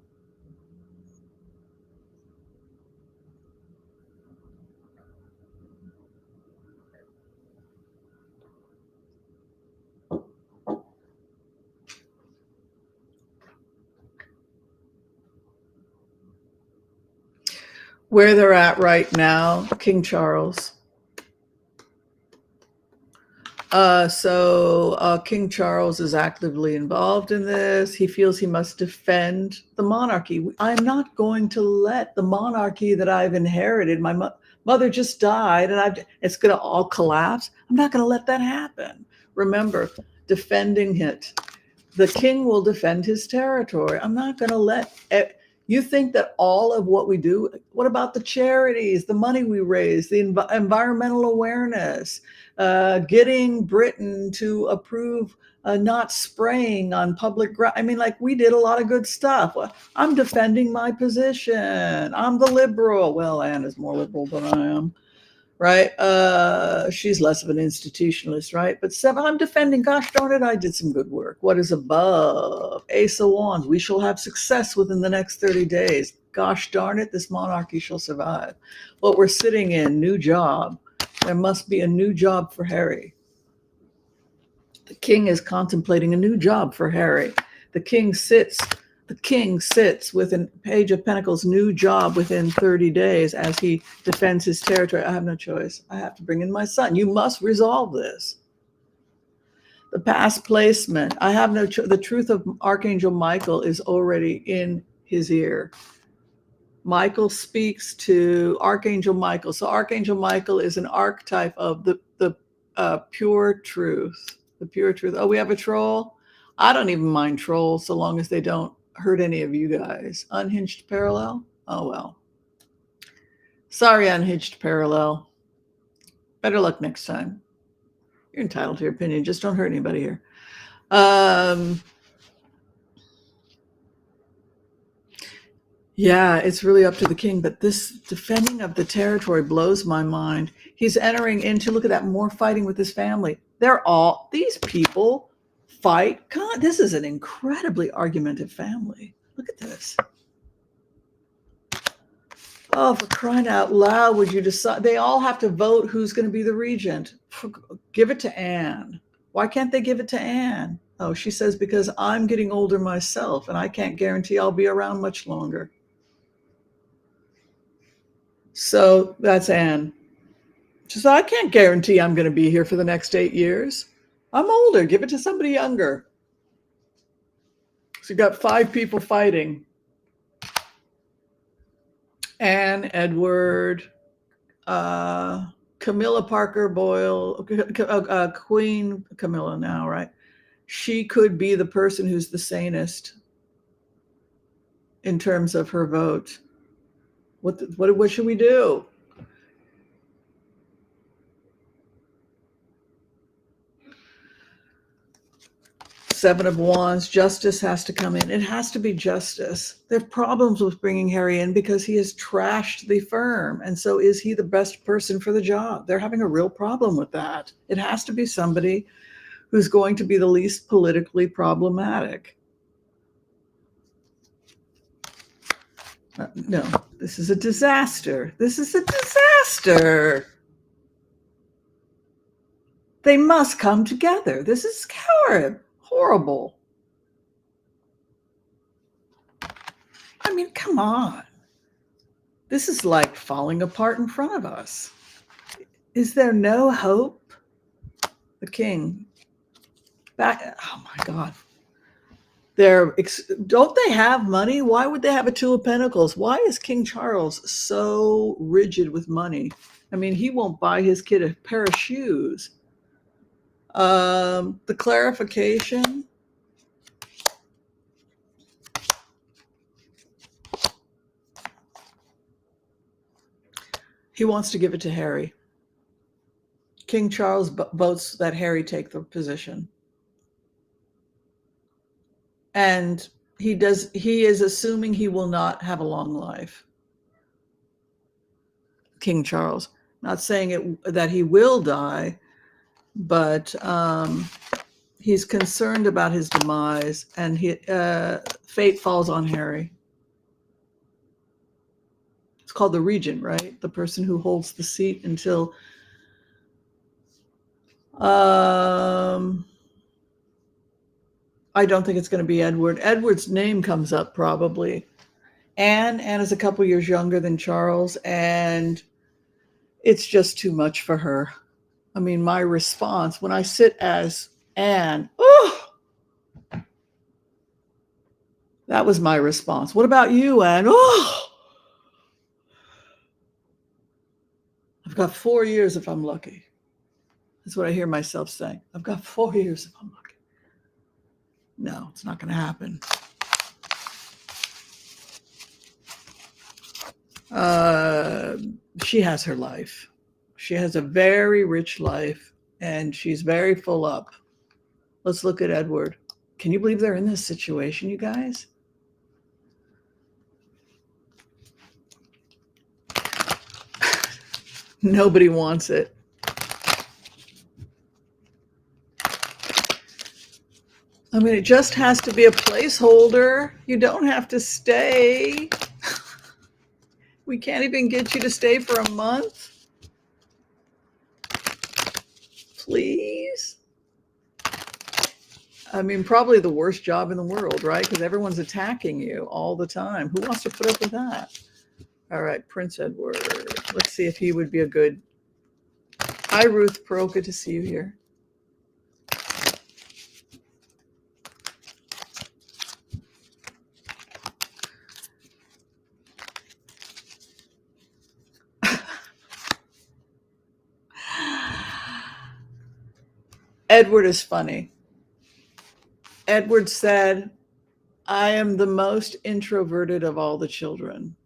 Where they're at right now, King Charles. King Charles is actively involved in this. He feels he must defend the monarchy. I'm not going to let the monarchy that I've inherited, my mother just died, and it's going to all collapse. I'm not going to let that happen. Remember, defending it. The king will defend his territory. I'm not going to let you think that all of what we do, what about the charities, the money we raise, the environmental awareness, getting Britain to approve not spraying on public ground. I mean, like, we did a lot of good stuff. I'm defending my position. I'm the liberal. Well, Anne is more liberal than I am, right? She's less of an institutionalist, right? But seven, I'm defending, gosh darn it, I did some good work. What is above? Ace of Wands, we shall have success within the next 30 days. Gosh darn it, this monarchy shall survive. What we're sitting in, new job. There must be a new job for Harry. The king is contemplating a new job for Harry. The king sits with a Page of Pentacles, new job within 30 days as he defends his territory. I have no choice. I have to bring in my son. You must resolve this. The past placement. I have no choice. The truth of Archangel Michael is already in his ear. Michael speaks to Archangel Michael. So Archangel Michael is an archetype of the pure truth. The pure truth. Oh, we have a troll? I don't even mind trolls so long as they don't hurt any of you guys. Unhinged parallel? Oh, well. Sorry, unhinged parallel. Better luck next time. You're entitled to your opinion. Just don't hurt anybody here. Yeah, it's really up to the king, but this defending of the territory blows my mind. He's entering into, look at that, more fighting with his family. These people fight. God, this is an incredibly argumentative family. Look at this. Oh, for crying out loud, would you decide? They all have to vote who's going to be the regent. Give it to Anne. Why can't they give it to Anne? Oh, she says, because I'm getting older myself and I can't guarantee I'll be around much longer. So that's Anne. She said, I can't guarantee I'm going to be here for the next 8 years. I'm older. Give it to somebody younger. So you've got 5 people fighting. Anne, Edward, Camilla Parker Boyle, Queen Camilla now, right? She could be the person who's the sanest in terms of her vote. What should we do? Seven of Wands, justice has to come in. It has to be justice. There are problems with bringing Harry in because he has trashed the firm. And so is he the best person for the job? They're having a real problem with that. It has to be somebody who's going to be the least politically problematic. No, this is a disaster. This is a disaster. They must come together. This is horrible. I mean, come on. This is like falling apart in front of us. Is there no hope? The king. Back. Oh my God. Don't they have money? Why would they have a Two of Pentacles? Why is King Charles so rigid with money? I mean, he won't buy his kid a pair of shoes. The clarification. He wants to give it to Harry. King Charles votes that Harry take the position. And he is assuming he will not have a long life. King Charles. Not saying that he will die, but he's concerned about his demise, and fate falls on Harry. It's called the regent, right? The person who holds the seat until I don't think it's going to be Edward. Edward's name comes up probably. Anne is a couple years younger than Charles, and it's just too much for her. I mean, my response when I sit as Anne, that was my response. What about you, Anne? I've got 4 years if I'm lucky. That's what I hear myself saying. I've got 4 years if I'm lucky. No, it's not going to happen. She has her life. She has a very rich life, and she's very full up. Let's look at Edward. Can you believe they're in this situation, you guys? Nobody wants it. I mean, it just has to be a placeholder. You don't have to stay. We can't even get you to stay for a month. Please. I mean, probably the worst job in the world, right? Because everyone's attacking you all the time. Who wants to put up with that? All right, Prince Edward. Let's see if he would be a good. Hi, Ruth Pearl. Good to see you here. Edward is funny. Edward said, I am the most introverted of all the children.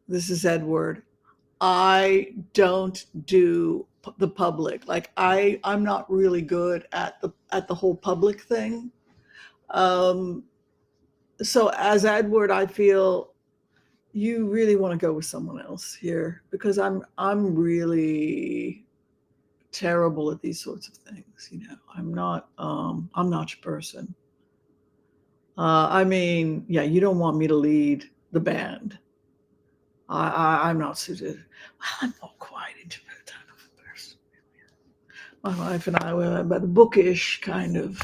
This is Edward. I don't do the public. Like I'm not really good at the whole public thing. So as Edward, I feel you really want to go with someone else here, because I'm really terrible at these sorts of things. You know, I'm not your person. I mean, yeah, you don't want me to lead the band. I'm not suited. Well, I'm not quite introverted kind of a person. My wife and I were about the bookish kind of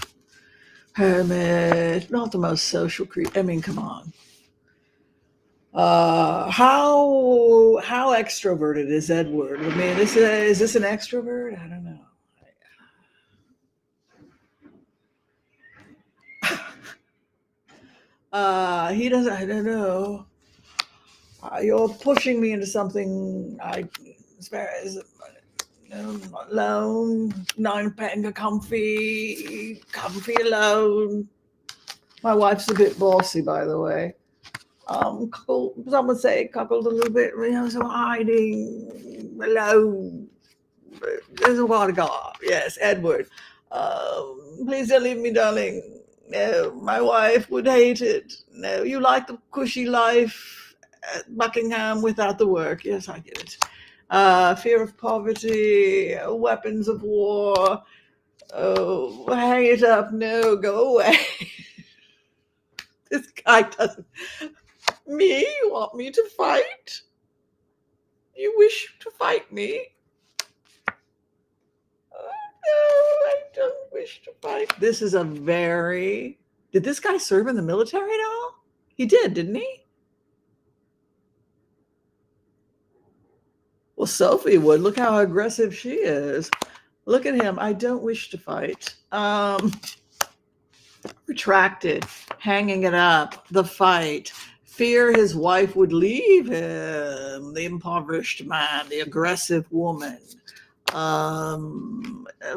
hermit, not the most social creature. I mean, come on. How extroverted is Edward? I mean, is this an extrovert? I don't know. He doesn't. I don't know. You're pushing me into something. Alone, not comfy alone. My wife's a bit bossy, by the way. some would say cuckold a little bit, so hiding below. There's a water god. Yes, Edward. Please don't leave me, darling. No, my wife would hate it. No, you like the cushy life at Buckingham without the work. Yes, I get it. Fear of poverty, weapons of war. Oh, hang it up. No, go away. This guy doesn't. Me? You want me to fight? You wish to fight me? No, I don't wish to fight. This is a very... Did this guy serve in the military at all? He did, didn't he? Well, Sophie would. Look how aggressive she is. Look at him. I don't wish to fight. Retracted, hanging it up, the fight, fear his wife would leave him, the impoverished man, the aggressive woman.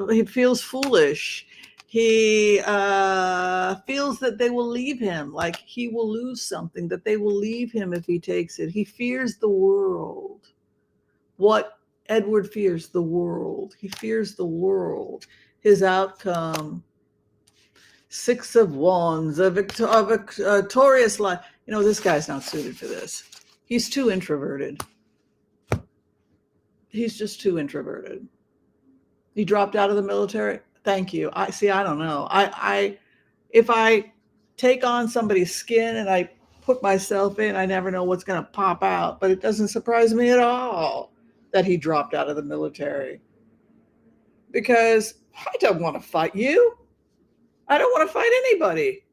He feels foolish. He feels that they will leave him, like he will lose something, that they will leave him if he takes it. He fears the world. What Edward fears? The world. He fears the world. His outcome. Six of Wands, a victorious life. You know, this guy's not suited for this. He's too introverted. He's just too introverted. He dropped out of the military. Thank you. I don't know. If I take on somebody's skin and I put myself in, I never know what's going to pop out. But it doesn't surprise me at all that he dropped out of the military. Because I don't want to fight you. I don't want to fight anybody.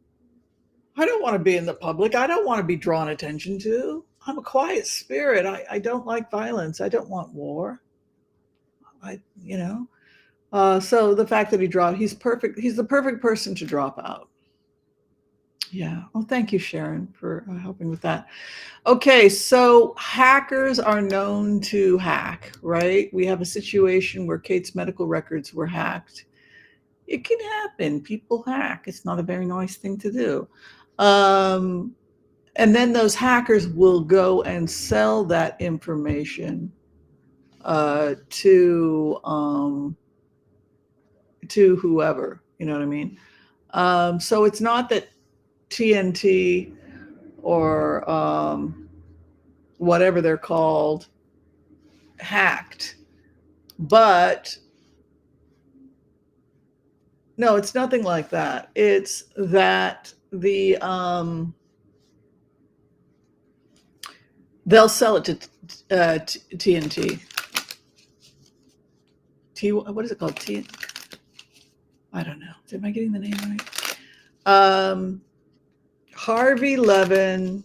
I don't want to be in the public. I don't want to be drawn attention to. I'm a quiet spirit. I don't like violence. I don't want war. So the fact that he dropped, he's perfect. He's the perfect person to drop out. Yeah. Well, thank you, Sharon, for helping with that. Okay. So hackers are known to hack, right? We have a situation where Kate's medical records were hacked. It can happen. People hack. It's not a very nice thing to do. And then those hackers will go and sell that information to whoever. You know what I mean? So it's not that TNT or whatever they're called hacked, but no, it's nothing like that. It's that the they'll sell it to TNT. What is it called? I don't know. Am I getting the name right? Harvey Levin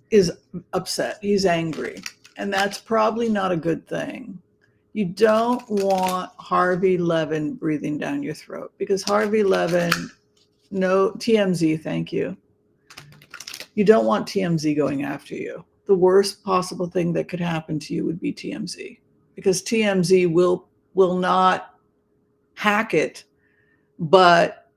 is upset. He's angry, and that's probably not a good thing. You don't want Harvey Levin breathing down your throat, because Harvey Levin, no, TMZ, thank you. You don't want TMZ going after you. The worst possible thing that could happen to you would be TMZ, because TMZ will not hack it, but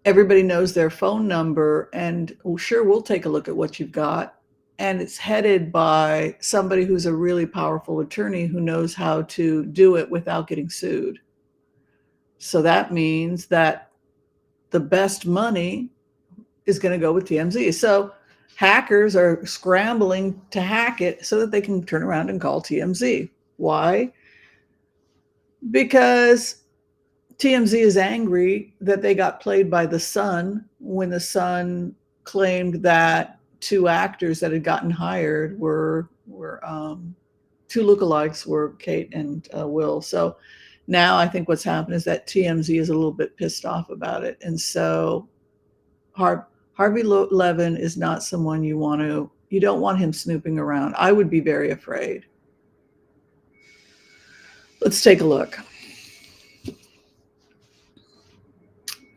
everybody knows their phone number, and sure, we'll take a look at what you've got. And it's headed by somebody who's a really powerful attorney who knows how to do it without getting sued. So that means that the best money is going to go with TMZ. So hackers are scrambling to hack it so that they can turn around and call TMZ. Why? Because TMZ is angry that they got played by the Sun when the Sun claimed that two actors that had gotten hired were two lookalikes were Kate and Will. So now I think what's happened is that TMZ is a little bit pissed off about it. And so Harvey Levin is not someone you don't want him snooping around. I would be very afraid. Let's take a look.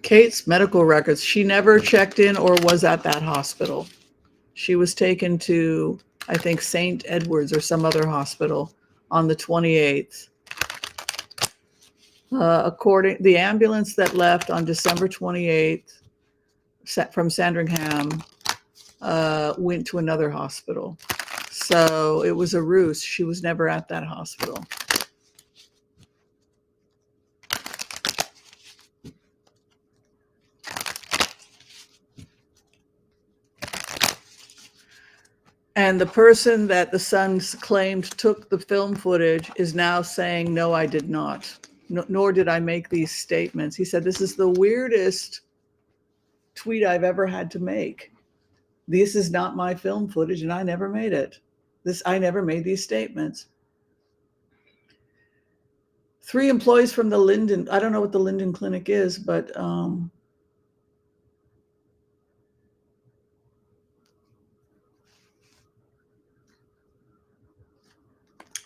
Kate's medical records. She never checked in or was at that hospital. She was taken to, I think, St. Edward's or some other hospital on the 28th. The ambulance that left on December 28th from Sandringham went to another hospital. So it was a ruse. She was never at that hospital. And the person that the Sons claimed took the film footage is now saying, no, I did not. No, nor did I make these statements. He said, this is the weirdest tweet I've ever had to make. This is not my film footage, and I never made it. I never made these statements. 3 employees from the Linden, I don't know what the Linden Clinic is, but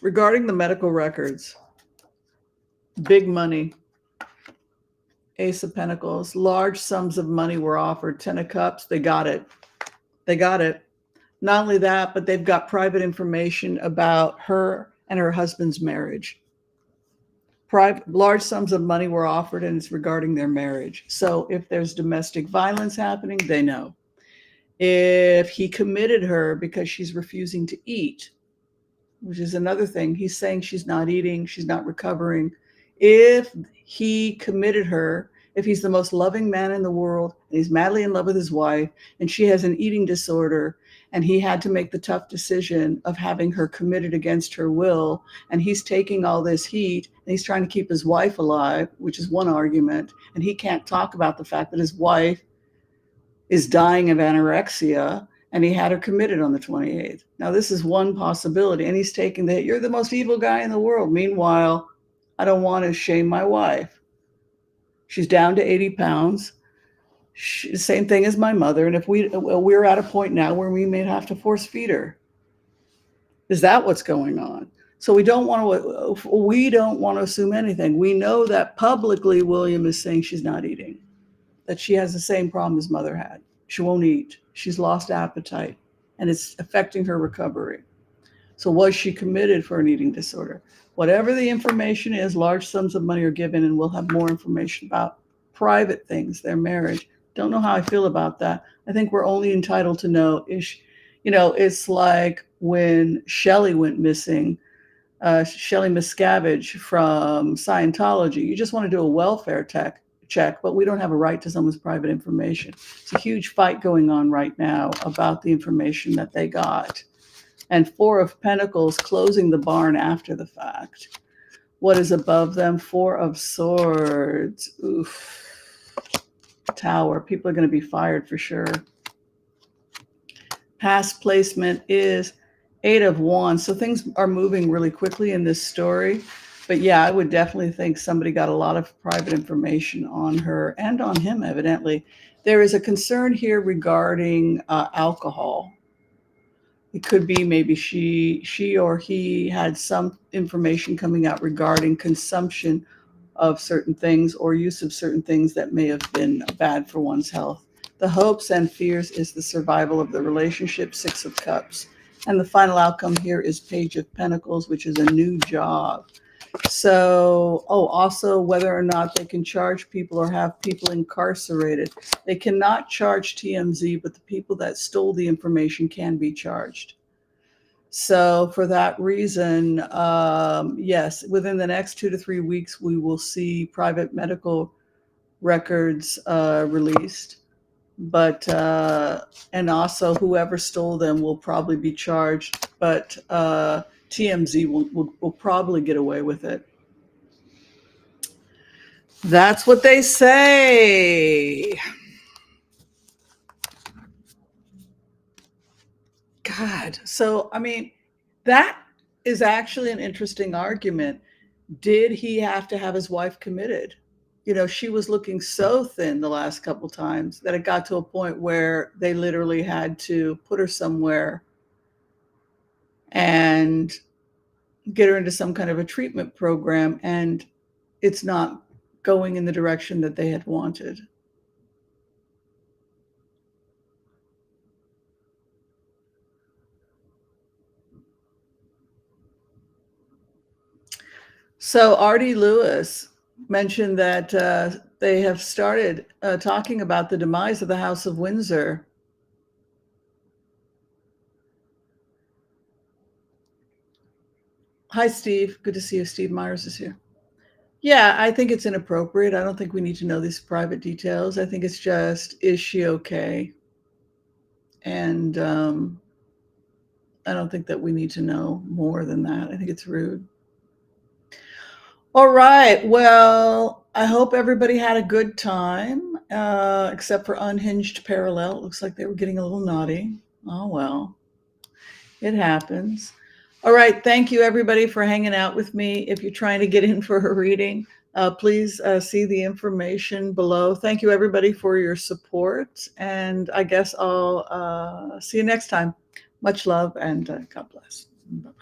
regarding the medical records, big money, Ace of Pentacles, large sums of money were offered. 10 of Cups, they got it. They got it. Not only that, but they've got private information about her and her husband's marriage. Large sums of money were offered, and it's regarding their marriage. So if there's domestic violence happening, they know. If he committed her because she's refusing to eat, which is another thing, he's saying she's not eating, she's not recovering. If he committed her, if he's the most loving man in the world, and he's madly in love with his wife, and she has an eating disorder, and he had to make the tough decision of having her committed against her will, and he's taking all this heat, and he's trying to keep his wife alive, which is one argument, and he can't talk about the fact that his wife is dying of anorexia, and he had her committed on the 28th. Now, this is one possibility, and he's taking the hit. You're the most evil guy in the world. Meanwhile, I don't want to shame my wife. She's down to 80 pounds. Same thing as my mother. And if we're at a point now where we may have to force feed her. Is that what's going on? So we don't want to assume anything. We know that publicly William is saying she's not eating, that she has the same problem his mother had. She won't eat. She's lost appetite, and it's affecting her recovery. So was she committed for an eating disorder? Whatever the information is, large sums of money are given, and we'll have more information about private things, their marriage. Don't know how I feel about that. I think we're only entitled to know, it's like when Shelley went missing, Shelley Miscavige from Scientology. You just want to do a welfare check, but we don't have a right to someone's private information. It's a huge fight going on right now about the information that they got. And 4 of Pentacles closing the barn after the fact. What is above them? 4 of Swords. Oof. Tower. People are going to be fired for sure. Past placement is 8 of Wands. So things are moving really quickly in this story. But yeah, I would definitely think somebody got a lot of private information on her and on him, evidently. There is a concern here regarding alcohol. It could be maybe she or he had some information coming out regarding consumption of certain things or use of certain things that may have been bad for one's health. The hopes and fears is the survival of the relationship, 6 of Cups. And the final outcome here is Page of Pentacles, which is a new job. So, also whether or not they can charge people or have people incarcerated. They cannot charge TMZ, but the people that stole the information can be charged. So for that reason, yes, within the next 2 to 3 weeks, we will see private medical records released. But, and also whoever stole them will probably be charged, but TMZ will probably get away with it. That's what they say. God. So, I mean, that is actually an interesting argument. Did he have to have his wife committed? She was looking so thin the last couple times that it got to a point where they literally had to put her somewhere and get her into some kind of a treatment program, and it's not going in the direction that they had wanted. So Artie Lewis mentioned that they have started talking about the demise of the House of Windsor. Hi, Steve. Good to see you. Steve Myers is here. Yeah, I think it's inappropriate. I don't think we need to know these private details. I think it's just, is she okay? And I don't think that we need to know more than that. I think it's rude. All right. Well, I hope everybody had a good time, except for Unhinged Parallel. It looks like they were getting a little naughty. Oh, well, it happens. All right. Thank you, everybody, for hanging out with me. If you're trying to get in for a reading, please see the information below. Thank you, everybody, for your support. And I guess I'll see you next time. Much love and God bless. Bye-bye.